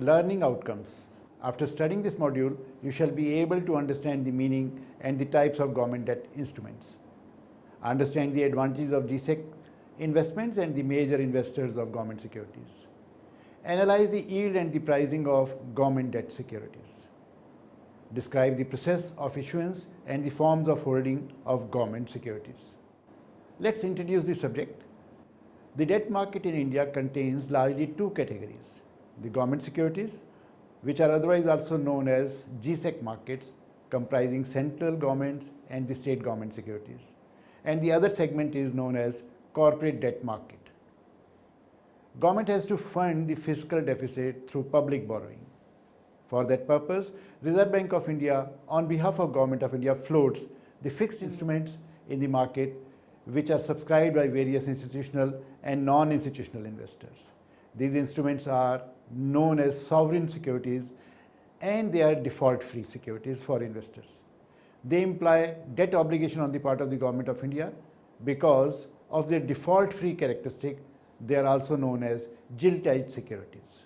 Learning outcomes. After studying this module, you shall be able to understand the meaning and the types of government debt instruments. Understand the advantages of GSEC investments and the major investors of government securities. Analyze the yield and the pricing of government debt securities. Describe the process of issuance and the forms of holding of government securities. Let's introduce the subject. The debt market in India contains largely two categories: the government securities, which are otherwise also known as GSEC markets, comprising central governments and the state government securities, and the other segment is known as corporate debt market. Government has to fund the fiscal deficit through public borrowing. For that purpose, Reserve Bank of India, on behalf of Government of India, floats the fixed instruments in the market which are subscribed by various institutional and non-institutional investors. These instruments are known as sovereign securities and they are default-free securities for investors. They imply debt obligation on the part of the Government of India. Because of their default-free characteristic, they are also known as gilt-edged securities.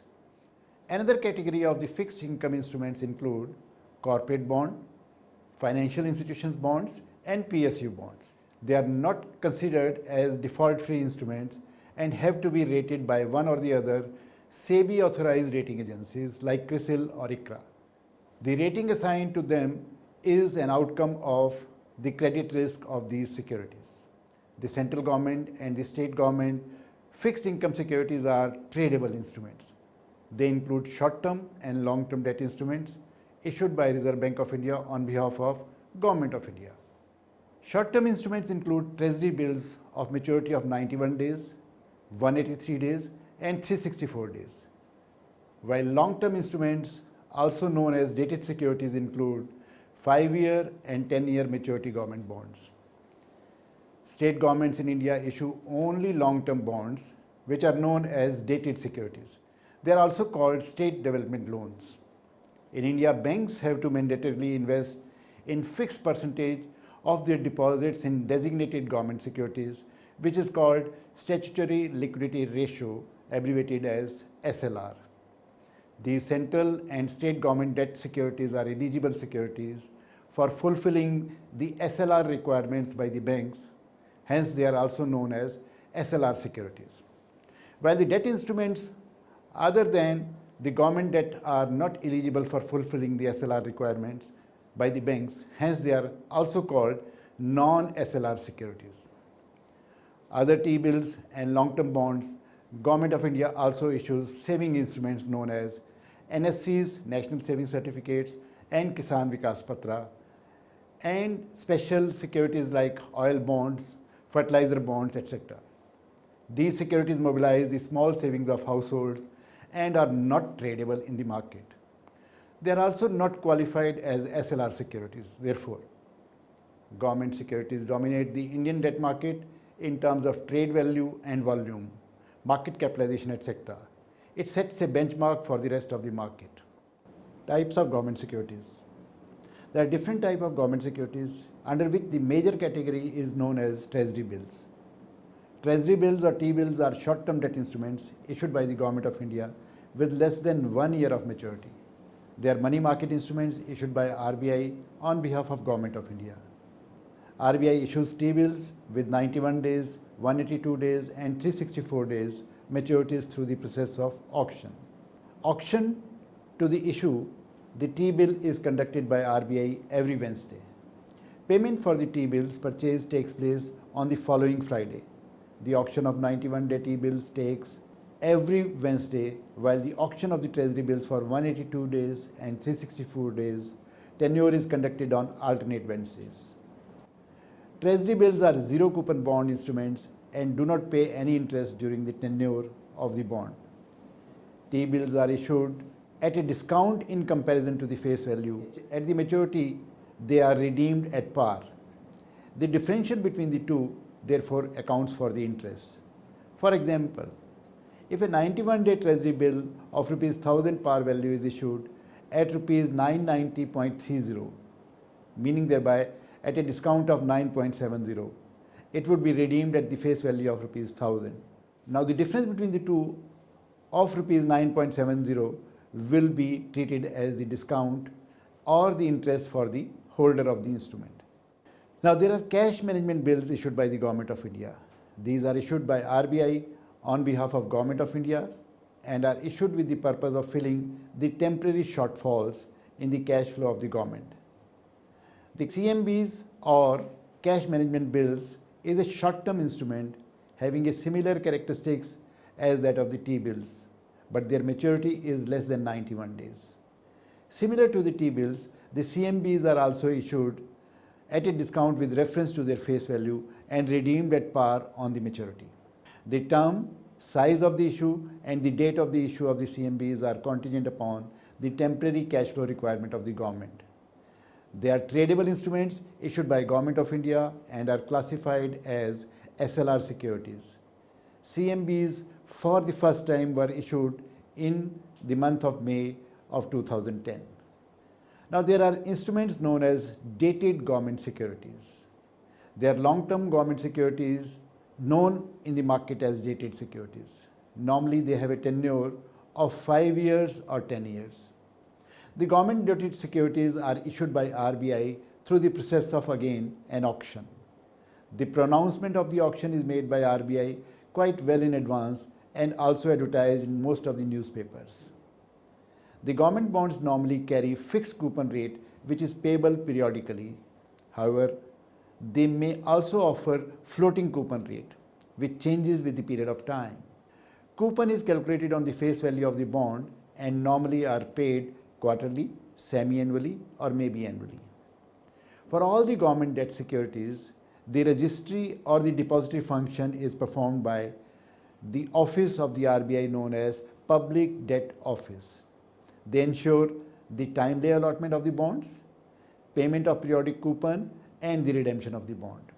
Another category of the fixed income instruments include corporate bond, financial institutions bonds, and PSU bonds. They are not considered as default-free instruments and have to be rated by one or the other SEBI authorized rating agencies like CRISIL or ICRA. The rating assigned to them is an outcome of the credit risk of these securities. The central government and the state government fixed income securities are tradable instruments. They include short-term and long-term debt instruments issued by Reserve Bank of India on behalf of Government of India. Short-term instruments include treasury bills of maturity of 91 days, 183 days, and 364 days. While long-term instruments, also known as dated securities, include 5-year and 10-year maturity government bonds. State governments in India issue only long-term bonds, which are known as dated securities. They are also called state development loans. In India, banks have to mandatorily invest in fixed percentage of their deposits in designated government securities, which is called statutory liquidity ratio, abbreviated as SLR. These central and state government debt securities are eligible securities for fulfilling the SLR requirements by the banks. Hence, they are also known as SLR securities. While the debt instruments other than the government debt are not eligible for fulfilling the SLR requirements by the banks, hence they are also called non-SLR securities. Other T-bills and long-term bonds, Government of India also issues saving instruments known as NSCs, National Savings Certificates, and Kisan Vikas Patra, and special securities like oil bonds, fertilizer bonds, etc. These securities mobilize the small savings of households and are not tradable in the market. They are also not qualified as SLR securities. Therefore, government securities dominate the Indian debt market in terms of trade value and volume, market capitalization, etc. It sets a benchmark for the rest of the market. Types of government securities. There are different types of government securities, under which the major category is known as treasury bills. Treasury bills or T-bills are short-term debt instruments issued by the Government of India with less than 1 year of maturity. They are money market instruments issued by RBI on behalf of Government of India. RBI issues T-bills with 91 days, 182 days, and 364 days maturities through the process of auction. Auction to the issue, the T-bill is conducted by RBI every Wednesday. Payment for the T-bills purchase takes place on the following Friday. The auction of 91-day T-bills takes every Wednesday, while the auction of the treasury bills for 182 days and 364 days tenure is conducted on alternate Wednesdays. Treasury bills are zero coupon bond instruments and do not pay any interest during the tenure of the bond. T-bills are issued at a discount in comparison to the face value. At the maturity, they are redeemed at par. The differential between the two therefore accounts for the interest. For example, if a 91-day treasury bill of Rs 1000 par value is issued at Rs 990.30, meaning thereby at a discount of 9.70, it would be redeemed at the face value of Rs 1000. Now the difference between the two of Rs 9.70 will be treated as the discount or the interest for the holder of the instrument. Now there are cash management bills issued by the Government of India. These are issued by RBI on behalf of Government of India and are issued with the purpose of filling the temporary shortfalls in the cash flow of the government. The CMBs or cash management bills is a short-term instrument having a similar characteristics as that of the T-bills, but their maturity is less than 91 days. Similar to the T-bills, the CMBs are also issued at a discount with reference to their face value and redeemed at par on the maturity. The term, size of the issue and the date of the issue of the CMBs are contingent upon the temporary cash flow requirement of the government. They are tradable instruments issued by Government of India and are classified as SLR securities. CMBs for the first time were issued in the month of May of 2010. Now there are instruments known as dated government securities. They are long-term government securities known in the market as dated securities. Normally they have a tenure of 5 years or 10 years. The government dated securities are issued by RBI through the process of again an auction. The pronouncement of the auction is made by RBI quite well in advance and also advertised in most of the newspapers. The government bonds normally carry fixed coupon rate which is payable periodically. However, they may also offer floating coupon rate which changes with the period of time. Coupon is calculated on the face value of the bond and normally are paid quarterly, semi-annually or maybe annually. For all the government debt securities, the registry or the depository function is performed by the office of the RBI known as Public Debt Office. They ensure the timely allotment of the bonds, payment of periodic coupon and the redemption of the bond.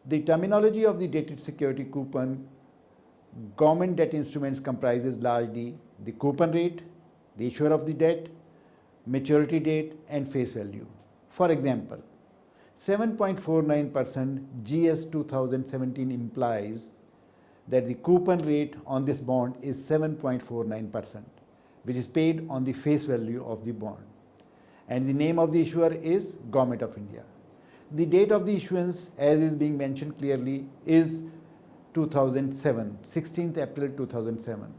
The terminology of the dated security coupon government debt instruments comprises largely the coupon rate, the issuer of the debt, maturity date and face value. For example, 7.49% GS 2017 implies that the coupon rate on this bond is 7.49%, which is paid on the face value of the bond. And the name of the issuer is Government of India. The date of the issuance, as is being mentioned clearly, is 2007, 16th April 2007,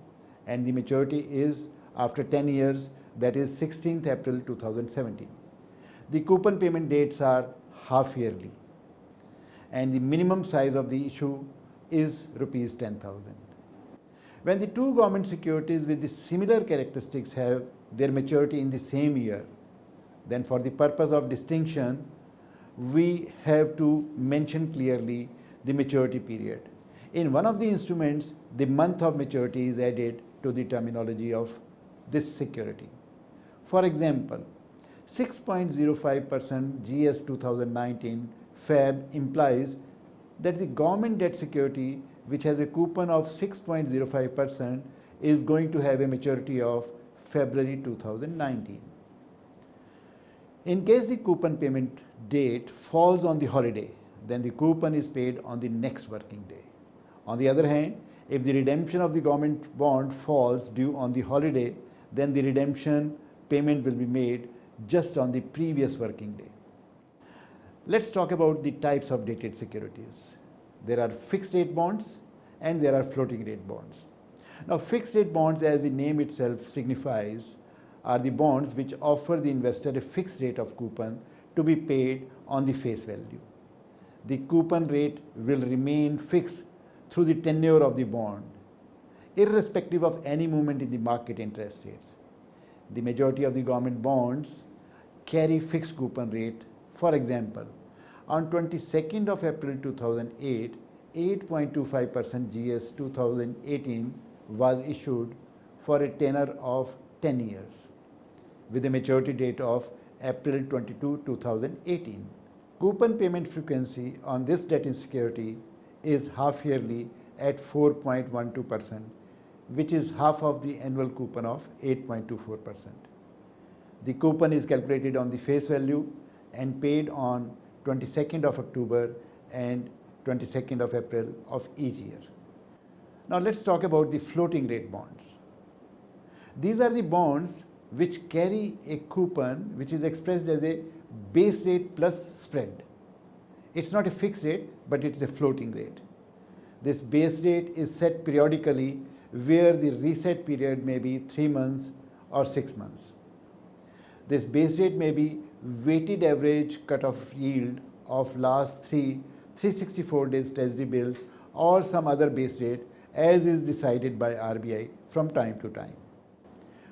and the maturity is after 10 years, that is 16th April 2017. The coupon payment dates are half yearly and the minimum size of the issue is rupees 10,000. When the two government securities with the similar characteristics have their maturity in the same year, then for the purpose of distinction, we have to mention clearly the maturity period. In one of the instruments, the month of maturity is added to the terminology of this security. For example, 6.05% GS 2019 FAB implies that the government debt security which has a coupon of 6.05% is going to have a maturity of February 2019. In case the coupon payment date falls on the holiday, then the coupon is paid on the next working day. On the other hand, if the redemption of the government bond falls due on the holiday, then the redemption payment will be made just on the previous working day. Let's talk about the types of dated securities. There are fixed rate bonds and there are floating rate bonds. Now, fixed rate bonds, as the name itself signifies, are the bonds which offer the investor a fixed rate of coupon to be paid on the face value. The coupon rate will remain fixed through the tenure of the bond, irrespective of any movement in the market interest rates. The majority of the government bonds carry fixed coupon rate. For example, on 22nd of April 2008, 8.25% GS 2018 was issued for a tenor of 10 years with a maturity date of April 22, 2018. Coupon payment frequency on this debt security is half yearly at 4.12%, which is half of the annual coupon of 8.24%. The coupon is calculated on the face value and paid on 22nd of October and 22nd of April of each year. Now let's talk about the floating rate bonds. These are the bonds which carry a coupon which is expressed as a base rate plus spread. It's not a fixed rate, but it's a floating rate. This base rate is set periodically where the reset period may be 3 months or 6 months. This base rate may be weighted average cutoff yield of last 364 days treasury bills or some other base rate as is decided by RBI from time to time.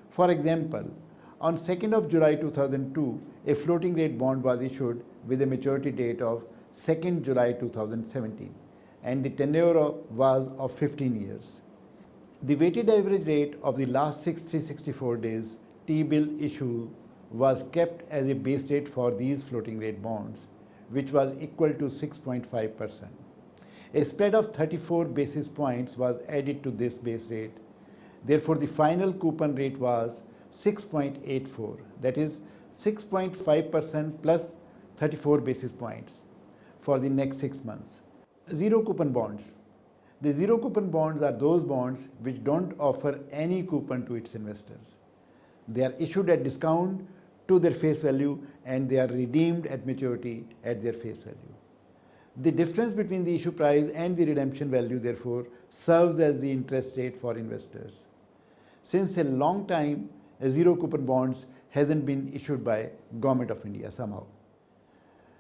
For example, on 2nd of July 2002, a floating rate bond was issued with a maturity date of 2nd July 2017 and the tenure was of 15 years. The weighted average rate of the last 364 days T-bill issue was kept as a base rate for these floating rate bonds, which was equal to 6.5%. A spread of 34 basis points was added to this base rate. Therefore, the final coupon rate was 6.84, that is 6.5% plus 34 basis points for the next 6 months. Zero coupon bonds. The zero coupon bonds are those bonds which don't offer any coupon to its investors. They are issued at discount to their face value and they are redeemed at maturity at their face value. The difference between the issue price and the redemption value, therefore, serves as the interest rate for investors. Since a long time, zero coupon bonds hasn't been issued by Government of India somehow.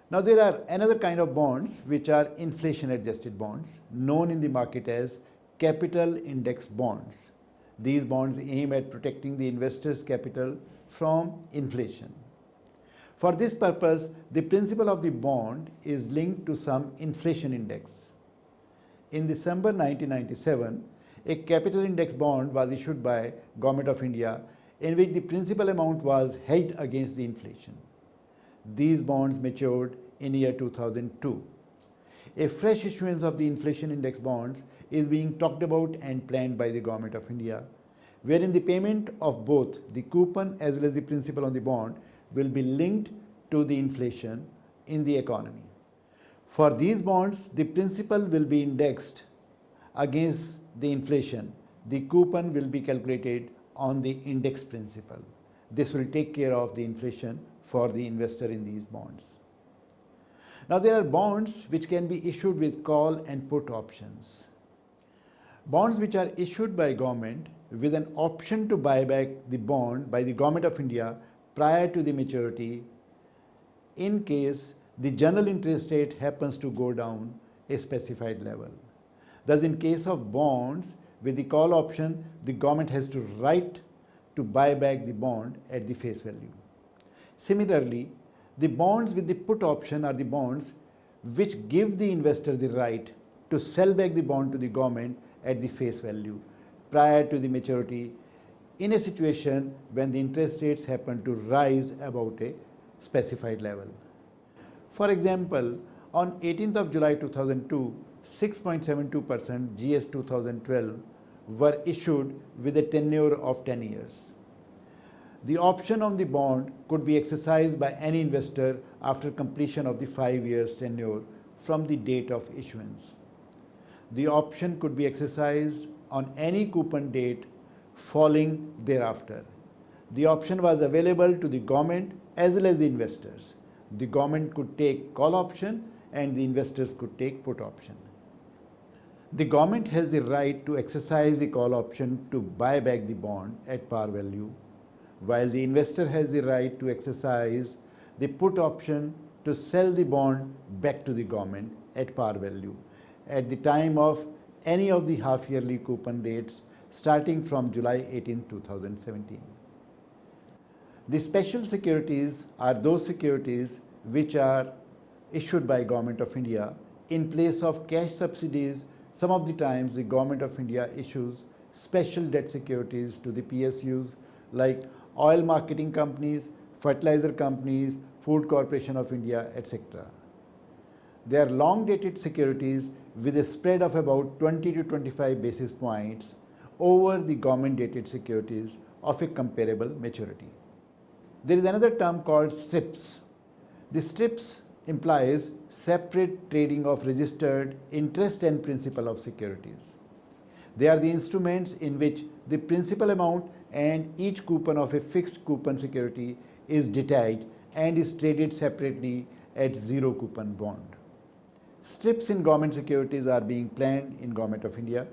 Now there are another kind of bonds which are inflation adjusted bonds known in the market as capital index bonds. These bonds aim at protecting the investor's capital from inflation. For this purpose, the principal of the bond is linked to some inflation index. In December 1997, a capital index bond was issued by Government of India in which the principal amount was hedged against the inflation. These bonds matured in year 2002. A fresh issuance of the inflation index bonds is being talked about and planned by the Government of India, wherein the payment of both the coupon as well as the principal on the bond will be linked to the inflation in the economy. For these bonds, the principal will be indexed against the inflation. The coupon will be calculated on the index principal. This will take care of the inflation for the investor in these bonds. Now there are bonds which can be issued with call and put options. Bonds which are issued by government with an option to buy back the bond by the Government of India prior to the maturity in case the general interest rate happens to go down a specified level. Thus, in case of bonds with the call option, the government has to right to buy back the bond at the face value. Similarly, the bonds with the put option are the bonds which give the investor the right to sell back the bond to the government at the face value prior to the maturity in a situation when the interest rates happen to rise about a specified level. For example, on 18th of July 2002, 6.72% GS 2012 were issued with a tenure of 10 years. The option on the bond could be exercised by any investor after completion of the 5 years tenure from the date of issuance. The option could be exercised on any coupon date falling thereafter. The option was available to the government as well as the investors. The government could take call option and the investors could take put option. The government has the right to exercise the call option to buy back the bond at par value, while the investor has the right to exercise the put option to sell the bond back to the government at par value at the time of any of the half-yearly coupon dates starting from July 18, 2017. The special securities are those securities which are issued by Government of India in place of cash subsidies. Some of the times the Government of India issues special debt securities to the PSUs like oil marketing companies, fertilizer companies, Food Corporation of India, etc. They are long-dated securities with a spread of about 20 to 25 basis points over the government-dated securities of a comparable maturity. There is another term called STRIPS. The STRIPS implies separate trading of registered interest and principal of securities. They are the instruments in which the principal amount and each coupon of a fixed coupon security is detached and is traded separately at zero coupon bond. Strips in government securities are being planned in Government of India.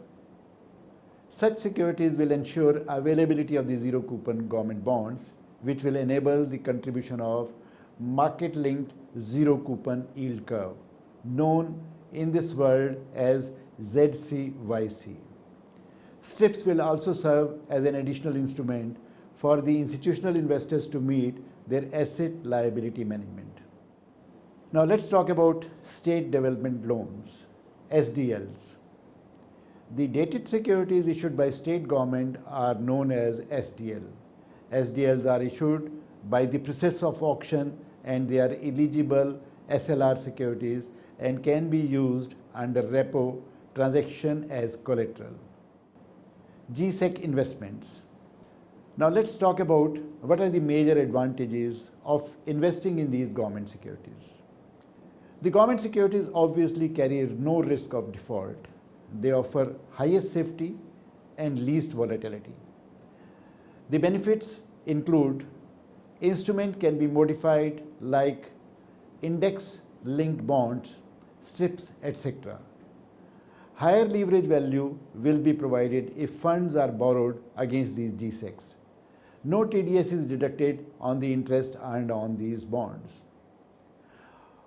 Such securities will ensure availability of the zero coupon government bonds, which will enable the contribution of market-linked zero coupon yield curve, known in this world as ZCYC. Strips will also serve as an additional instrument for the institutional investors to meet their asset liability management. Now let's talk about state development loans, SDLs. The dated securities issued by state government are known as SDL. SDLs are issued by the process of auction and they are eligible SLR securities and can be used under repo transaction as collateral. GSEC investments. Now let's talk about what are the major advantages of investing in these government securities. The government securities obviously carry no risk of default. They offer highest safety and least volatility. The benefits include instrument can be modified like index-linked bonds, strips, etc. Higher leverage value will be provided if funds are borrowed against these GSECs. No TDS is deducted on the interest earned on these bonds.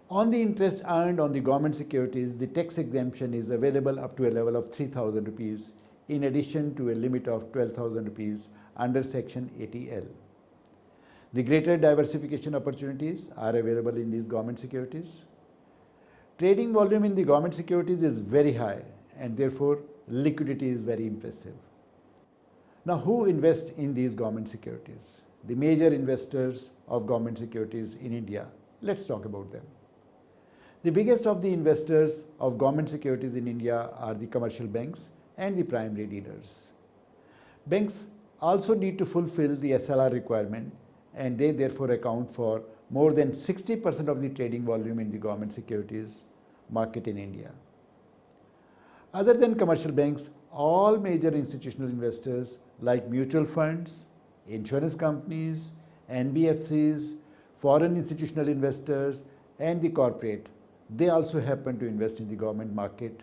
On the interest earned on the government securities, the tax exemption is available up to a level of 3,000 rupees in addition to a limit of 12,000 rupees under Section 80L. The greater diversification opportunities are available in these government securities. Trading volume in the government securities is very high and therefore liquidity is very impressive. Now, who invests in these government securities? The major investors of government securities in India. Let's talk about them. The biggest of the investors of government securities in India are the commercial banks and the primary dealers. Banks also need to fulfill the SLR requirement and they therefore account for more than 60% of the trading volume in the government securities market in India. Other than commercial banks, all major institutional investors like mutual funds, insurance companies, NBFCs, foreign institutional investors and the corporate, they also happen to invest in the government market,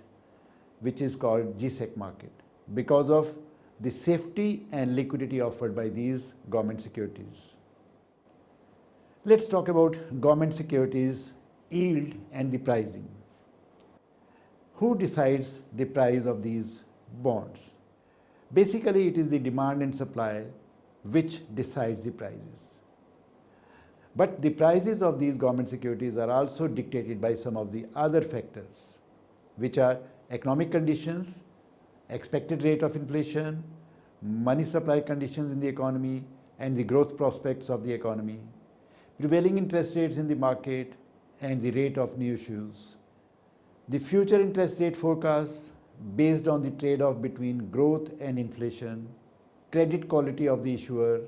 which is called GSEC market, because of the safety and liquidity offered by these government securities. Let's talk about government securities yield and the pricing. Who decides the price of these bonds? Basically, it is the demand and supply which decides the prices. But the prices of these government securities are also dictated by some of the other factors, which are economic conditions, expected rate of inflation, money supply conditions in the economy and the growth prospects of the economy, prevailing interest rates in the market and the rate of new issues, the future interest rate forecasts based on the trade-off between growth and inflation, credit quality of the issuer,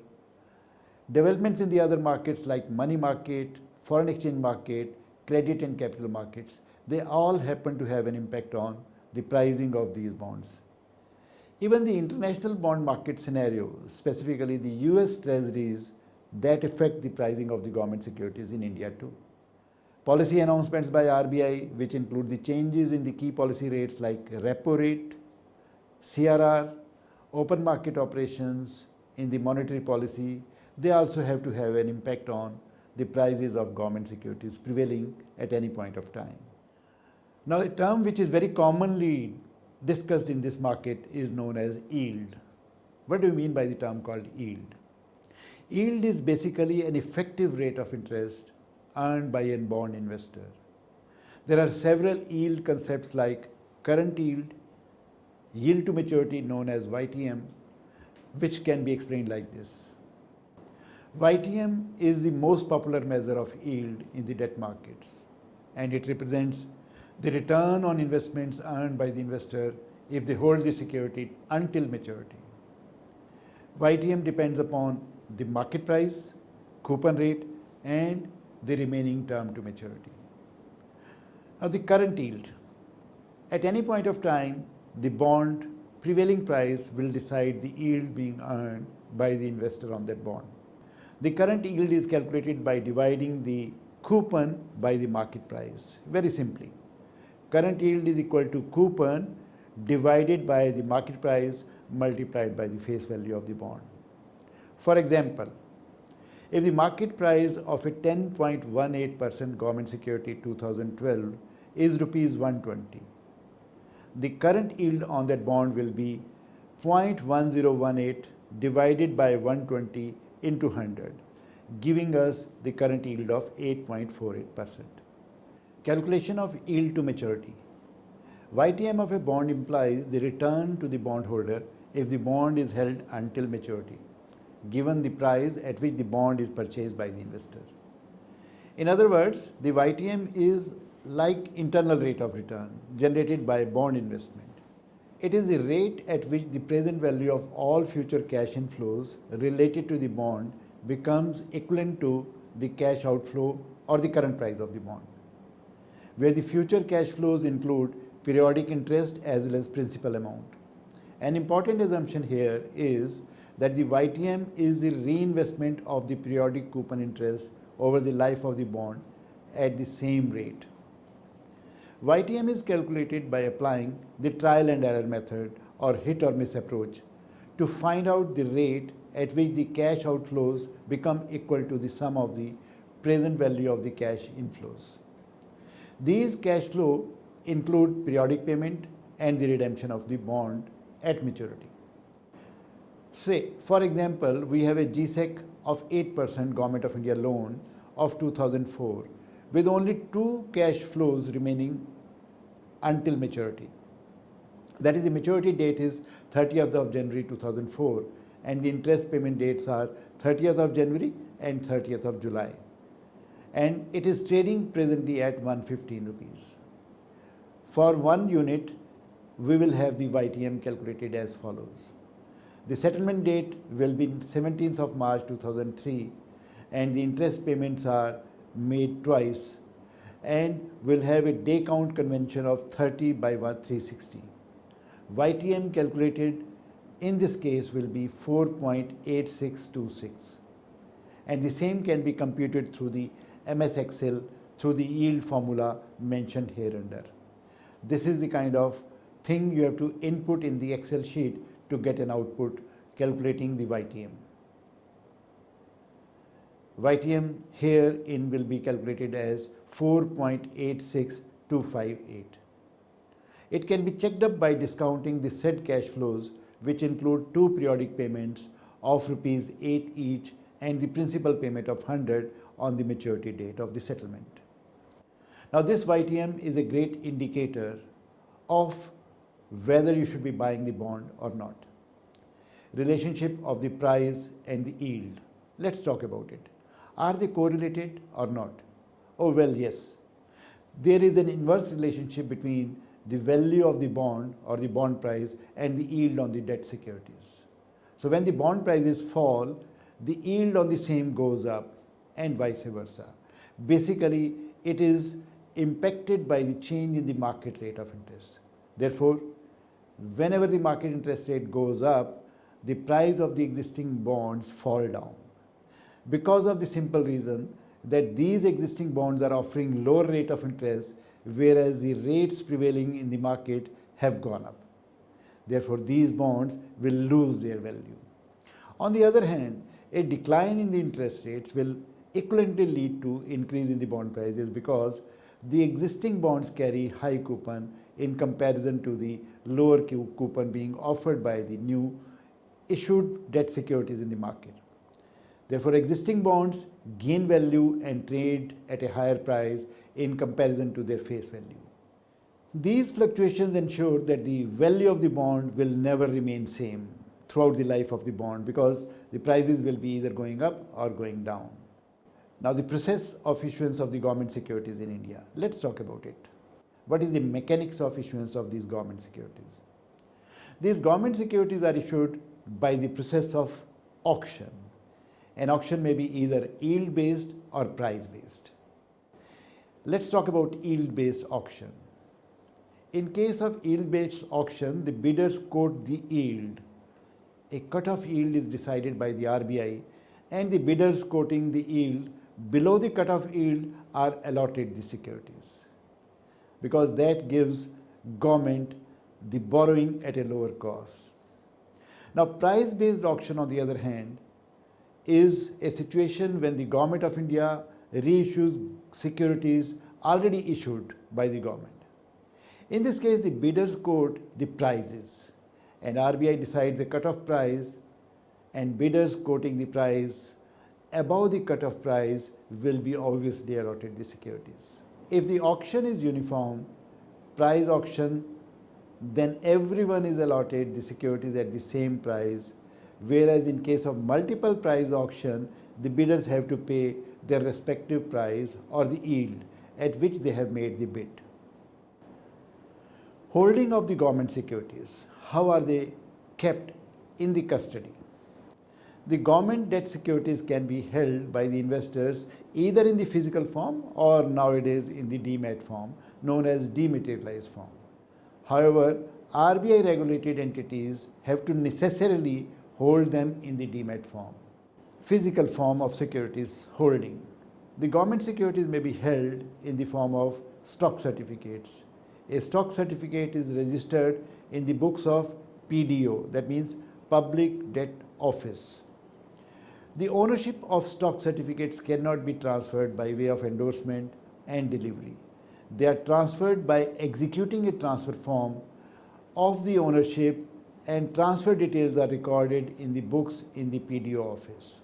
developments in the other markets like money market, foreign exchange market, credit and capital markets, they all happen to have an impact on the pricing of these bonds. Even the international bond market scenario, specifically the US Treasuries, that affect the pricing of the government securities in India too. Policy announcements by RBI, which include the changes in the key policy rates like repo rate, CRR, open market operations in the monetary policy, they also have to have an impact on the prices of government securities prevailing at any point of time. Now, a term which is very commonly discussed in this market is known as yield. What do you mean by the term called yield? Yield is basically an effective rate of interest earned by a bond investor. There are several yield concepts like current yield, yield to maturity known as YTM, which can be explained like this. YTM is the most popular measure of yield in the debt markets, and it represents the return on investments earned by the investor if they hold the security until maturity. YTM depends upon the market price, coupon rate, and the remaining term to maturity. Now, the current yield. At any point of time, the bond prevailing price will decide the yield being earned by the investor on that bond. The current yield is calculated by dividing the coupon by the market price. Very simply, current yield is equal to coupon divided by the market price multiplied by the face value of the bond. For example, if the market price of a 10.18% government security 2012 is rupees 120, the current yield on that bond will be 0.1018 divided by 120 into 100, giving us the current yield of 8.48%. Calculation of yield to maturity. YTM of a bond implies the return to the bondholder if the bond is held until maturity, given the price at which the bond is purchased by the investor. In other words, the YTM is like internal rate of return generated by bond investment. It is the rate at which the present value of all future cash inflows related to the bond becomes equivalent to the cash outflow or the current price of the bond, where the future cash flows include periodic interest as well as principal amount. An important assumption here is that the YTM is the reinvestment of the periodic coupon interest over the life of the bond at the same rate. YTM is calculated by applying the trial and error method or hit or miss approach to find out the rate at which the cash outflows become equal to the sum of the present value of the cash inflows. These cash flows include periodic payment and the redemption of the bond at maturity. Say, for example, we have a GSEC of 8% Government of India loan of 2004 with only 2 cash flows remaining until maturity. That is, the maturity date is 30th of January 2004 and the interest payment dates are 30th of January and 30th of July. And it is trading presently at 115 rupees. For 1 unit, we will have the YTM calculated as follows. The settlement date will be 17th of March 2003 and the interest payments are made twice and will have a day count convention of 30 by 360. YTM calculated in this case will be 4.8626 and the same can be computed through the MS Excel through the yield formula mentioned hereunder. This is the kind of thing you have to input in the Excel sheet to get an output calculating the YTM. YTM herein will be calculated as 4.86258. It can be checked up by discounting the said cash flows, which include 2 periodic payments of rupees 8 each and the principal payment of 100 on the maturity date of the settlement. Now this YTM is a great indicator of whether you should be buying the bond or not. Relationship of the price and the yield. Let's talk about it. Are they correlated or not? Oh well, yes. There is an inverse relationship between the value of the bond or the bond price and the yield on the debt securities. So when the bond prices fall, the yield on the same goes up and vice versa. Basically, it is impacted by the change in the market rate of interest. Therefore, whenever the market interest rate goes up, the price of the existing bonds fall down. Because of the simple reason that these existing bonds are offering lower rate of interest, whereas the rates prevailing in the market have gone up. Therefore, these bonds will lose their value. On the other hand, a decline in the interest rates will equivalently lead to increase in the bond prices because the existing bonds carry high coupon in comparison to the lower coupon being offered by the new issued debt securities in the market. Therefore, existing bonds gain value and trade at a higher price in comparison to their face value. These fluctuations ensure that the value of the bond will never remain same throughout the life of the bond because the prices will be either going up or going down. Now, the process of issuance of the government securities in India. Let's talk about it. What is the mechanics of issuance of these government securities? These government securities are issued by the process of auction. An auction may be either yield-based or price-based. Let's talk about yield-based auction. In case of yield-based auction, the bidders quote the yield. A cutoff yield is decided by the RBI, and the bidders quoting the yield below the cutoff yield are allotted the securities, because that gives government the borrowing at a lower cost. Now, price-based auction, on the other hand, is a situation when the Government of India reissues securities already issued by the government. In this case, the bidders quote the prices, and RBI decides the cutoff price, and bidders quoting the price above the cutoff price will be obviously allotted the securities. If the auction is uniform, price auction, then everyone is allotted the securities at the same price, whereas in case of multiple price auction, the bidders have to pay their respective price or the yield at which they have made the bid. Holding of the government securities, how are they kept in the custody? The government debt securities can be held by the investors either in the physical form or nowadays in the demat form, known as dematerialized form. However, RBI regulated entities have to necessarily hold them in the demat form. Physical form of securities holding. The government securities may be held in the form of stock certificates. A stock certificate is registered in the books of PDO, that means Public Debt Office. The ownership of stock certificates cannot be transferred by way of endorsement and delivery. They are transferred by executing a transfer form of the ownership, and transfer details are recorded in the books in the PDO office.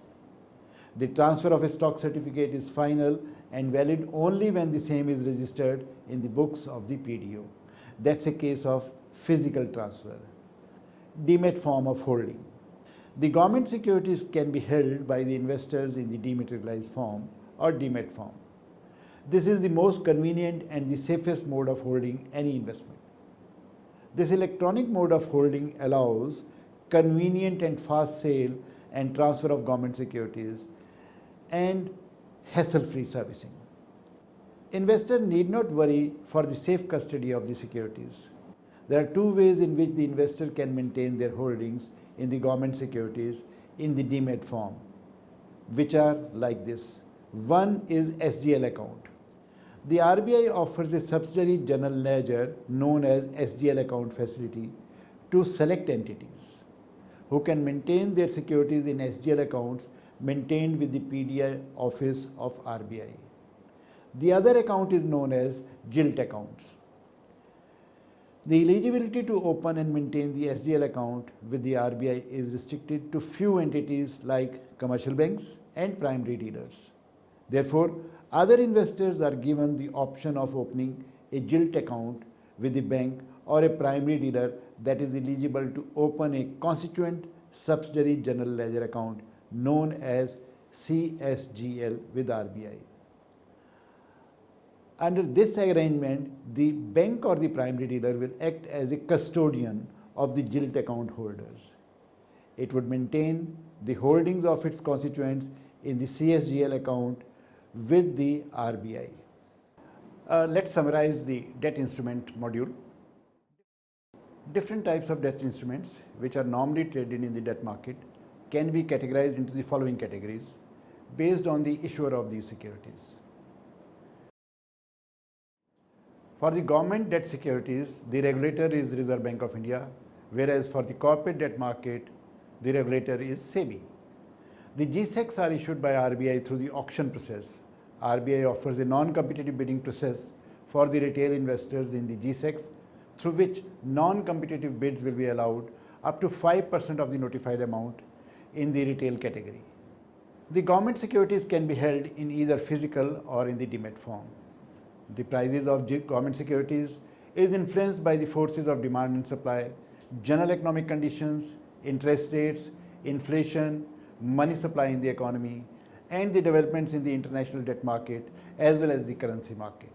The transfer of a stock certificate is final and valid only when the same is registered in the books of the PDO. That's a case of physical transfer. Demat form of holding. The government securities can be held by the investors in the dematerialized form or demat form. This is the most convenient and the safest mode of holding any investment. This electronic mode of holding allows convenient and fast sale and transfer of government securities and hassle-free servicing. Investor need not worry for the safe custody of the securities. There are two ways in which the investor can maintain their holdings in the government securities in the demat form, which are like this. One is SGL account. The RBI offers a subsidiary general ledger known as SGL account facility to select entities who can maintain their securities in SGL accounts maintained with the PDI office of RBI. The other account is known as GILT accounts. The eligibility to open and maintain the SGL account with the RBI is restricted to few entities like commercial banks and primary dealers. Therefore, other investors are given the option of opening a GILT account with the bank or a primary dealer that is eligible to open a constituent subsidiary general ledger account known as CSGL with RBI. Under this arrangement, the bank or the primary dealer will act as a custodian of the GILT account holders. It would maintain the holdings of its constituents in the CSGL account with the RBI. Let's summarize the debt instrument module. Different types of debt instruments which are normally traded in the debt market can be categorized into the following categories based on the issuer of these securities. For the government debt securities, the regulator is Reserve Bank of India, whereas for the corporate debt market, the regulator is SEBI. The GSECs are issued by RBI through the auction process. RBI offers a non-competitive bidding process for the retail investors in the GSECs, through which non-competitive bids will be allowed up to 5% of the notified amount in the retail category. The government securities can be held in either physical or in the demat form. The prices of government securities is influenced by the forces of demand and supply, general economic conditions, interest rates, inflation, money supply in the economy, and the developments in the international debt market as well as the currency market.